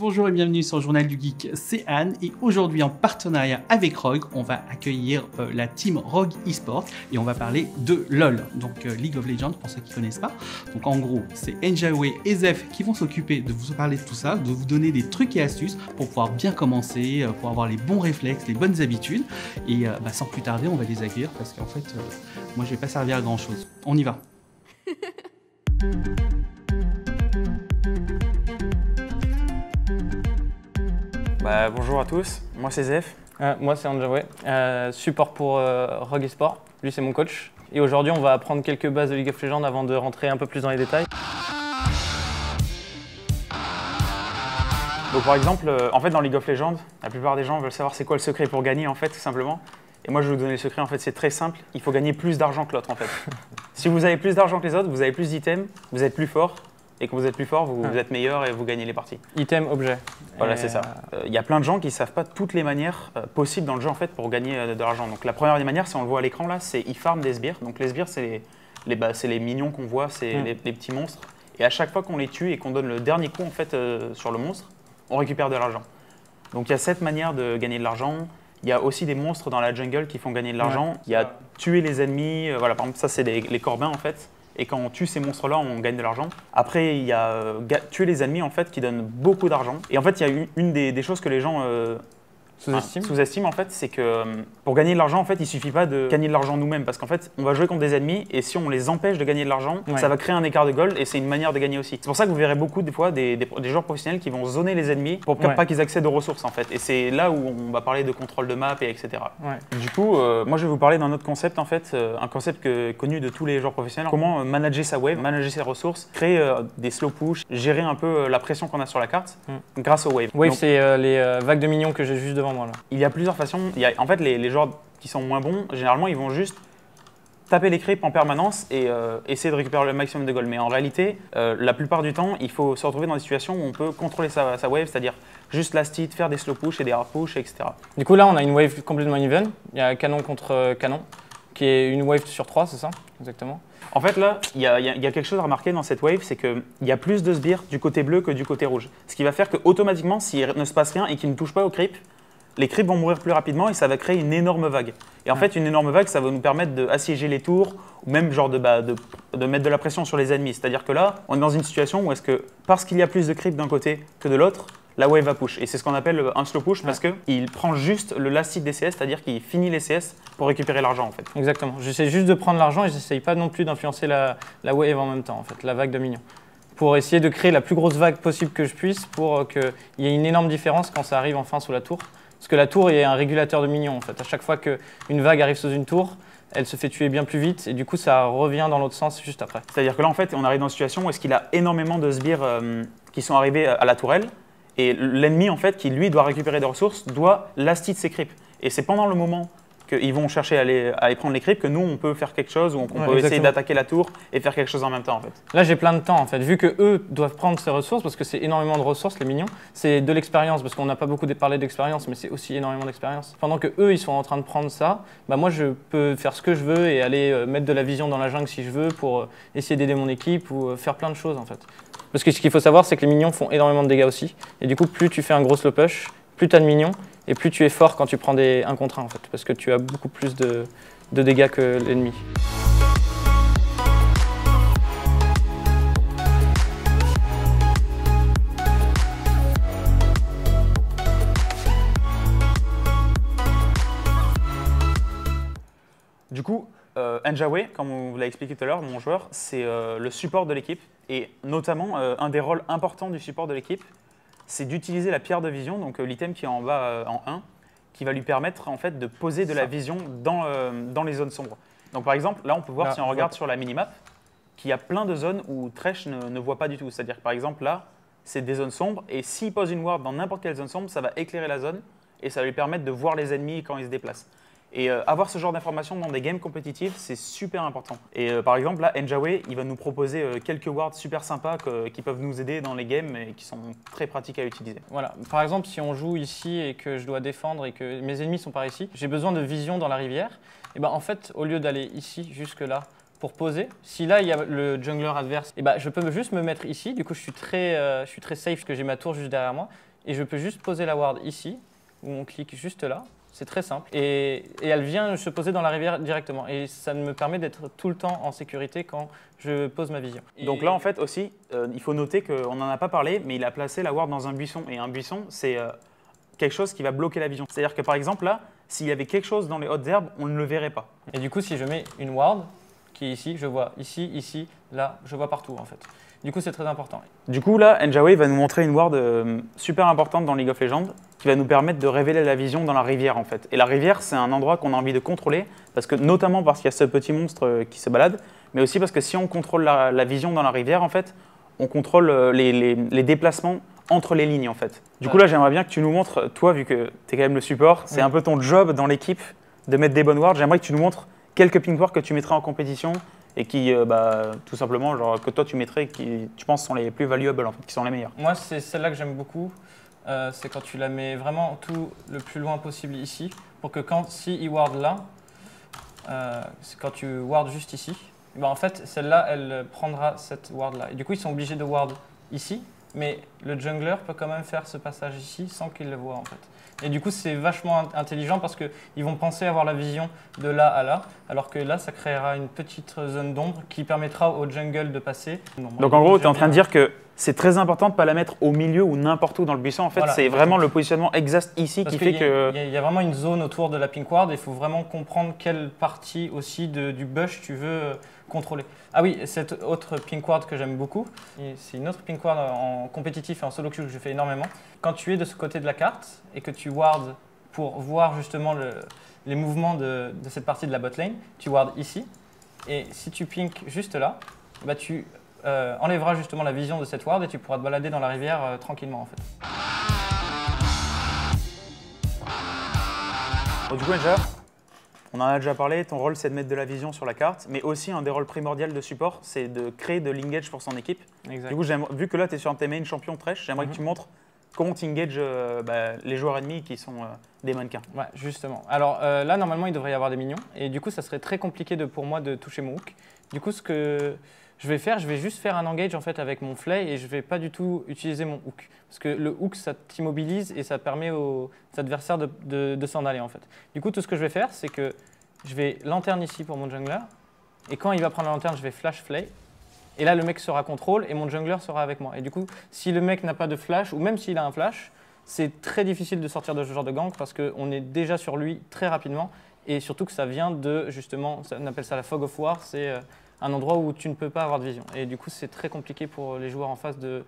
Bonjour et bienvenue sur le Journal du Geek, c'est Anne et aujourd'hui en partenariat avec Rogue, on va accueillir la team Rogue Esports et on va parler de LoL, donc League of Legends pour ceux qui ne connaissent pas. Donc en gros, c'est Njawé et Zef qui vont s'occuper de vous parler de tout ça, de vous donner des trucs et astuces pour pouvoir bien commencer, pour avoir les bons réflexes, les bonnes habitudes. Et sans plus tarder, on va les accueillir parce qu'en fait, moi je vais pas servir à grand chose. On y va. Bonjour à tous, moi c'est Zef. Moi c'est Njawé, support pour Rogue Esports, lui c'est mon coach. Et aujourd'hui on va apprendre quelques bases de League of Legends avant de rentrer un peu plus dans les détails. Donc par exemple, en fait dans League of Legends, la plupart des gens veulent savoir c'est quoi le secret pour gagner en fait tout simplement. Et moi je vais vous donner le secret, en fait c'est très simple, il faut gagner plus d'argent que l'autre en fait. Si vous avez plus d'argent que les autres, vous avez plus d'items, vous êtes plus fort. Et quand vous êtes plus fort, vous êtes meilleur et vous gagnez les parties. Item, objet. Voilà, c'est ça. Il y a plein de gens qui ne savent pas toutes les manières possibles dans le jeu en fait, pour gagner de l'argent. Donc la première des manières, si on le voit à l'écran là, c'est ils farment des sbires. Donc les sbires, c'est les mignons qu'on voit, c'est les petits monstres. Et à chaque fois qu'on les tue et qu'on donne le dernier coup en fait, sur le monstre, on récupère de l'argent. Donc il y a 7 manières de gagner de l'argent. Il y a aussi des monstres dans la jungle qui font gagner de l'argent. Il y a tuer les ennemis. Voilà, par exemple, ça c'est les corbins en fait. Et quand on tue ces monstres-là, on gagne de l'argent. Après, il y a tuer les ennemis en fait, qui donnent beaucoup d'argent. Et en fait, il y a une des choses que les gens sous-estiment en fait, c'est que pour gagner de l'argent, en fait, il suffit pas de gagner de l'argent nous-mêmes, parce qu'en fait, on va jouer contre des ennemis et si on les empêche de gagner de l'argent, ça va créer un écart de gold et c'est une manière de gagner aussi. C'est pour ça que vous verrez beaucoup des fois des joueurs professionnels qui vont zoner les ennemis pour pas qu'ils accèdent aux ressources en fait. Et c'est là où on va parler de contrôle de map et etc. Du coup, moi je vais vous parler d'un autre concept en fait, un concept connu de tous les joueurs professionnels. Comment manager sa wave, manager ses ressources, créer des slow push, gérer un peu la pression qu'on a sur la carte grâce aux waves. Wave, c'est les vagues de minions que j'ai juste devant moi là. Il y a plusieurs façons. En fait, les joueurs qui sont moins bons, généralement, ils vont juste taper les creeps en permanence et essayer de récupérer le maximum de gold. Mais en réalité, la plupart du temps, il faut se retrouver dans des situations où on peut contrôler sa wave, c'est-à-dire juste last hit, faire des slow push et des hard push, etc. Du coup, là, on a une wave complètement even. Il y a canon contre canon, qui est une wave sur 3, c'est ça? Exactement. En fait, là, il y a quelque chose à remarquer dans cette wave, c'est qu'il y a plus de sbires du côté bleu que du côté rouge. Ce qui va faire qu'automatiquement, s'il ne se passe rien et qu'il ne touche pas au creep, les creeps vont mourir plus rapidement et ça va créer une énorme vague. Et en fait, une énorme vague, ça va nous permettre d'assiéger les tours ou même genre de mettre de la pression sur les ennemis. C'est-à-dire que là, on est dans une situation où est-ce que, parce qu'il y a plus de creeps d'un côté que de l'autre, la wave va push. Et c'est ce qu'on appelle un slow push parce qu'il prend juste le last hit des CS, c'est-à-dire qu'il finit les CS pour récupérer l'argent en fait. Exactement. J'essaie juste de prendre l'argent et j'essaye pas non plus d'influencer la wave en même temps, en fait, la vague de minions. Pour essayer de créer la plus grosse vague possible que je puisse pour qu'il y ait une énorme différence quand ça arrive enfin sous la tour. Parce que la tour est un régulateur de minions en fait. À chaque fois qu'une vague arrive sous une tour, elle se fait tuer bien plus vite et du coup ça revient dans l'autre sens juste après. C'est-à-dire que là en fait on arrive dans une situation où est-ce qu'il a énormément de sbires qui sont arrivés à la tourelle et l'ennemi en fait qui lui doit récupérer des ressources doit last hit ses creeps. Et c'est pendant le moment qu'ils vont chercher à aller prendre les creeps que nous on peut faire quelque chose ou on peut essayer d'attaquer la tour et faire quelque chose en même temps en fait. Là j'ai plein de temps en fait, vu que eux doivent prendre ces ressources parce que c'est énormément de ressources les minions, c'est de l'expérience parce qu'on n'a pas beaucoup parlé d'expérience mais c'est aussi énormément d'expérience. Pendant que eux ils sont en train de prendre ça, moi je peux faire ce que je veux et aller mettre de la vision dans la jungle si je veux pour essayer d'aider mon équipe ou faire plein de choses en fait. Parce que ce qu'il faut savoir c'est que les minions font énormément de dégâts aussi et du coup plus tu fais un gros slow push, plus tu as de minions et plus tu es fort quand tu prends des 1 contre 1 en fait, parce que tu as beaucoup plus de dégâts que l'ennemi. Du coup, Njawé, comme on vous l'a expliqué tout à l'heure, mon joueur, c'est le support de l'équipe et notamment un des rôles importants du support de l'équipe, c'est d'utiliser la pierre de vision, donc l'item qui est en bas en 1, qui va lui permettre en fait de poser de la vision dans les zones sombres. Donc par exemple, là on peut voir si on regarde sur la minimap, qu'il y a plein de zones où Thresh ne voit pas du tout. C'est-à-dire que par exemple là, c'est des zones sombres et s'il pose une ward dans n'importe quelle zone sombre, ça va éclairer la zone et ça va lui permettre de voir les ennemis quand ils se déplacent. Et avoir ce genre d'informations dans des games compétitifs, c'est super important. Et par exemple, là, Njawé, il va nous proposer quelques wards super sympas qui peuvent nous aider dans les games et qui sont très pratiques à utiliser. Voilà. Par exemple, si on joue ici et que je dois défendre et que mes ennemis sont par ici, j'ai besoin de vision dans la rivière. Et ben en fait, au lieu d'aller ici, jusque là, pour poser. Si là, il y a le jungler adverse, et bah, je peux juste me mettre ici. Du coup, je suis très safe parce que j'ai ma tour juste derrière moi. Et je peux juste poser la ward ici, où on clique juste là. C'est très simple. Et elle vient se poser dans la rivière directement. Et ça me permet d'être tout le temps en sécurité quand je pose ma vision. Donc là, en fait, aussi, il faut noter qu'on n'en a pas parlé, mais il a placé la ward dans un buisson. Et un buisson, c'est quelque chose qui va bloquer la vision. C'est-à-dire que par exemple, là, s'il y avait quelque chose dans les hautes herbes, on ne le verrait pas. Et du coup, si je mets une ward qui est ici, je vois ici, ici, là, je vois partout en fait. Du coup, c'est très important. Du coup, là, Njaway va nous montrer une ward super importante dans League of Legends qui va nous permettre de révéler la vision dans la rivière en fait. Et la rivière, c'est un endroit qu'on a envie de contrôler, notamment parce qu'il y a ce petit monstre qui se balade, mais aussi parce que si on contrôle la vision dans la rivière, en fait, on contrôle les déplacements entre les lignes en fait. Du coup, là, j'aimerais bien que tu nous montres, toi, vu que tu es quand même le support, c'est un peu ton job dans l'équipe de mettre des bonnes wards. J'aimerais que tu nous montres quelques pink wards que tu mettrais en compétition et qui, tout simplement, genre, que toi tu mettrais, qui tu penses sont les plus valuables, en fait, qui sont les meilleurs. Moi, c'est celle-là que j'aime beaucoup. C'est quand tu la mets vraiment tout le plus loin possible ici, pour que si il ward là, c'est quand tu ward juste ici, ben en fait, celle-là, elle prendra cette ward-là. Et du coup, ils sont obligés de ward ici, mais le jungler peut quand même faire ce passage ici sans qu'il le voit, en fait. Et du coup, c'est vachement intelligent parce qu'ils vont penser avoir la vision de là à là, alors que là, ça créera une petite zone d'ombre qui permettra au jungle de passer. Donc en gros, tu es en train de dire que c'est très important de ne pas la mettre au milieu ou n'importe où dans le buisson. En fait, voilà, c'est vraiment le positionnement exact ici qui fait que… Il y a vraiment une zone autour de la pink ward et il faut vraiment comprendre quelle partie aussi du bush tu veux contrôler. Ah oui, cette autre pink ward que j'aime beaucoup, c'est une autre pink ward en compétitif et en solo queue que je fais énormément. Quand tu es de ce côté de la carte et que tu wards pour voir justement les mouvements de cette partie de la bot lane, tu wards ici. Et si tu pink juste là, bah tu enlèveras justement la vision de cette ward et tu pourras te balader dans la rivière tranquillement en fait. Bon, du coup, Ninja, on en a déjà parlé, ton rôle c'est de mettre de la vision sur la carte, mais aussi un des rôles primordiaux de support, c'est de créer de l'engage pour son équipe. Exact. Du coup, vu que là tu es sur un de tes main champion Thresh, j'aimerais que tu montres comment tu engages les joueurs ennemis qui sont des mannequins. Ouais, justement. Alors là, normalement, il devrait y avoir des minions, et du coup, ça serait très compliqué pour moi de toucher mon hook. Du coup, ce que je vais faire, je vais juste faire un engage en fait avec mon flay et je ne vais pas du tout utiliser mon hook. Parce que le hook, ça t'immobilise et ça permet aux adversaires de s'en aller en fait. Du coup, tout ce que je vais faire, c'est que je vais lanterne ici pour mon jungler. Et quand il va prendre la lanterne, je vais flash flay. Et là, le mec sera contrôle et mon jungler sera avec moi. Et du coup, si le mec n'a pas de flash, ou même s'il a un flash, c'est très difficile de sortir de ce genre de gank parce qu'on est déjà sur lui très rapidement. Et surtout que ça vient de, justement, on appelle ça la fog of war, c'est un endroit où tu ne peux pas avoir de vision. Et du coup, c'est très compliqué pour les joueurs en face de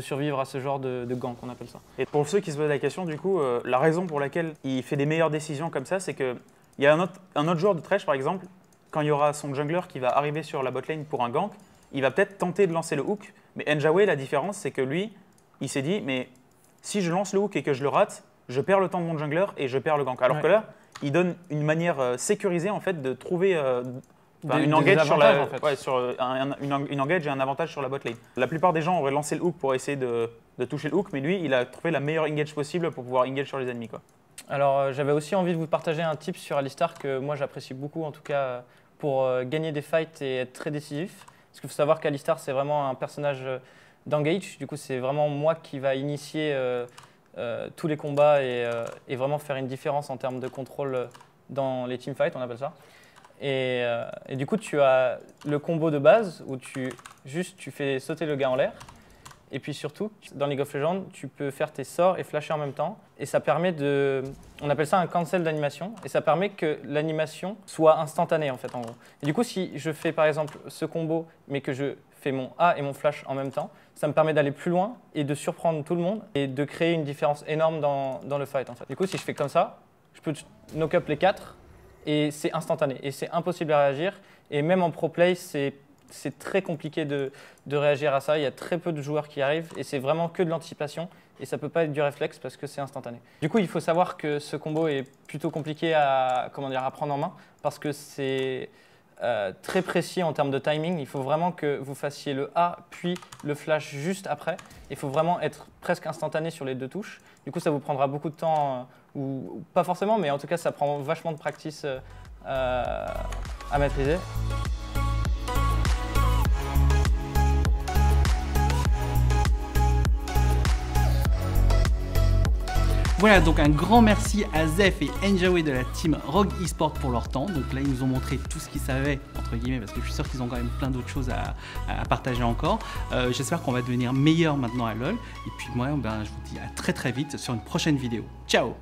survivre à ce genre de gank, on appelle ça. Et pour ceux qui se posent la question, du coup, la raison pour laquelle il fait des meilleures décisions comme ça, c'est qu'il y a un autre joueur de Thresh, par exemple, quand il y aura son jungler qui va arriver sur la botlane pour un gank, il va peut-être tenter de lancer le hook, mais Njaway, la différence, c'est que lui, il s'est dit, mais si je lance le hook et que je le rate, je perds le temps de mon jungler et je perds le gank. Alors que là, il donne une manière sécurisée, en fait, de trouver une engage sur la, en fait. Ouais, une engage et un avantage sur la botlane. La plupart des gens auraient lancé le hook pour essayer de toucher le hook, mais lui, il a trouvé la meilleure engage possible pour pouvoir engage sur les ennemis, quoi. Alors, j'avais aussi envie de vous partager un tip sur Alistar que moi, j'apprécie beaucoup, en tout cas, pour gagner des fights et être très décisif. Parce qu'il faut savoir qu'Alistar, c'est vraiment un personnage d'engage. Du coup, c'est vraiment moi qui va initier tous les combats et vraiment faire une différence en termes de contrôle dans les teamfights, on appelle ça. Et du coup, tu as le combo de base où tu fais sauter le gars en l'air. Et puis surtout, dans League of Legends, tu peux faire tes sorts et flasher en même temps. Et ça permet on appelle ça un cancel d'animation. Et ça permet que l'animation soit instantanée en fait, en gros. Et du coup, si je fais par exemple ce combo, mais que je fais mon A et mon flash en même temps, ça me permet d'aller plus loin et de surprendre tout le monde et de créer une différence énorme dans le fight en fait. Du coup, si je fais comme ça, je peux knock up les 4 et c'est instantané. Et c'est impossible à réagir. Et même en pro play, c'est très compliqué de réagir à ça. Il y a très peu de joueurs qui arrivent et c'est vraiment que de l'anticipation et ça ne peut pas être du réflexe parce que c'est instantané. Du coup, il faut savoir que ce combo est plutôt compliqué à prendre en main parce que c'est très précis en termes de timing. Il faut vraiment que vous fassiez le A puis le flash juste après. Il faut vraiment être presque instantané sur les deux touches. Du coup, ça vous prendra beaucoup de temps, ou pas forcément, mais en tout cas, ça prend vachement de practice à maîtriser. Voilà, donc un grand merci à Zef et Enjawe de la team Rogue Esport pour leur temps. Donc là, ils nous ont montré tout ce qu'ils savaient, entre guillemets, parce que je suis sûr qu'ils ont quand même plein d'autres choses à partager encore. J'espère qu'on va devenir meilleur maintenant à LoL. Et puis moi, je vous dis à très très vite sur une prochaine vidéo. Ciao!